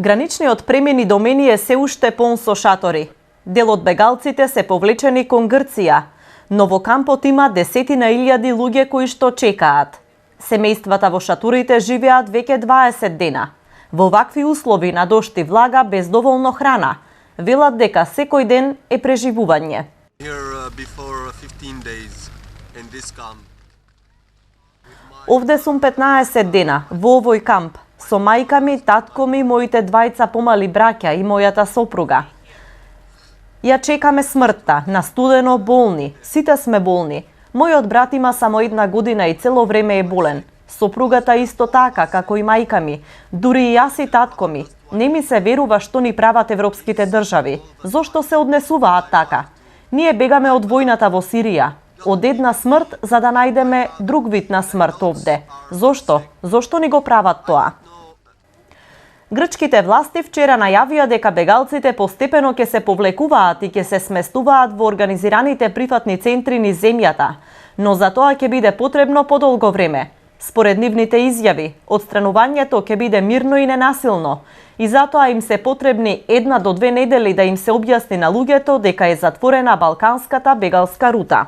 Граничниот премини до Мени е се уште полн со шатори. Дел од бегалците се повлечени кон Грција, но во кампот има десетина илјади луѓе кои што чекаат. Семејствата во шаторите живеат веќе 20 дена. Во вакви услови на дожд и влага без доволно храна, велат дека секој ден е преживување. Овде сум 15 дена во овој камп, со мајка ми, татко ми, моите двајца помали браќа и мојата сопруга. Ја чекаме смртта, на студено болни, сите сме болни. Мојот брат има само 1 година и цело време е болен. Сопругата исто така, како и мајка ми, дури и јас и татко ми. Не ми се верува што ни прават европските држави. Зошто се однесуваат така? Ние бегаме од војната во Сирија, од една смрт за да најдеме друг вид на смрт овде. Зошто? Зошто ни го прават тоа? Грчките власти вчера најавија дека бегалците постепено ќе се повлекуваат и ќе се сместуваат во организираните прифатни центри низ земјата, но за тоа ќе биде потребно подолго време. Според нивните изјави, отстранувањето ќе биде мирно и ненасилно и затоа им се потребни 1 до 2 недели да им се објасни на луѓето дека е затворена балканската бегалска рута.